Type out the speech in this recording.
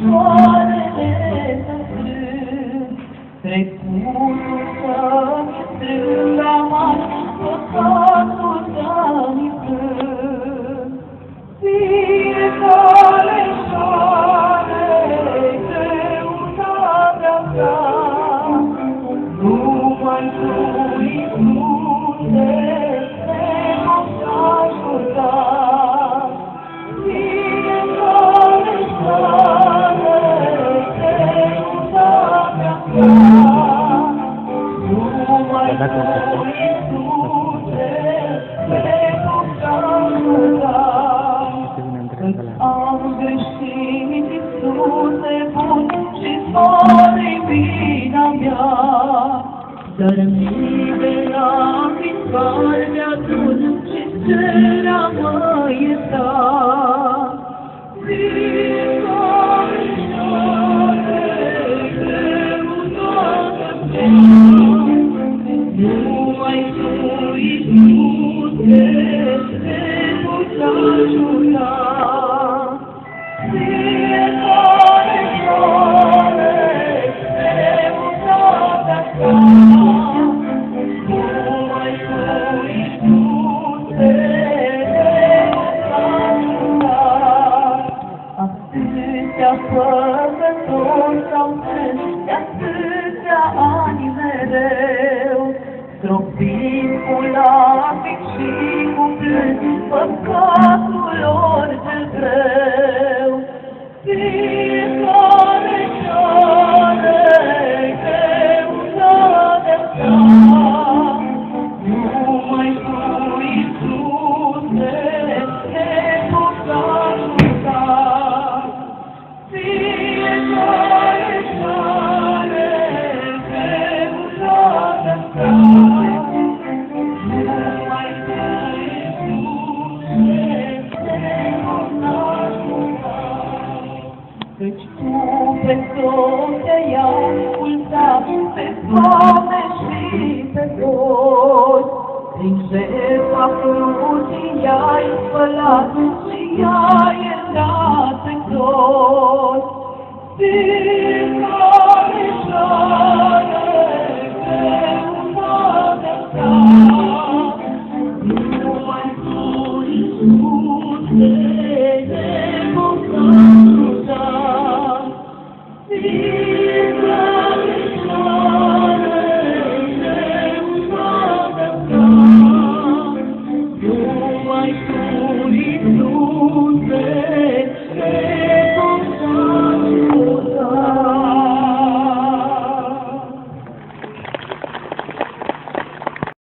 soarele să strâng, trecutul să-mi strâng amar, păcatul să-mi plâng. Fiecare soare greutatea ta, numai tu, Iisuse, te poți ajuta. Fiecare soare greutatea ta, numai tu, Iisuse, te poți ajuta. Când am greșit, Iisuse bun, și-ți fără vina mea, dar mii de lacrimi calde adun și-ți cer a mă ierta. Fiecare soare greutatea ta, numai tu, Iisuse, te poți ajuta. Fiecare soare greutatea ta, numai tu, Iisuse, te poți ajuta. Atâția păcători s-au strâns de atâția ani mereu, stropiți cu lacrimi și cu plâns păcatul lor cel greu. Fiecare soare greutatea ta, numai tu, Iisuse, te poți ajuta. Fiecare soare greutatea ta, numai tu, Iisuse, te poți ajuta. Căci tu pe toți te-ai ascultat, pe foame și pe toți, prin jertfa crucii i-ai spălat și i-ai iertat pe toți.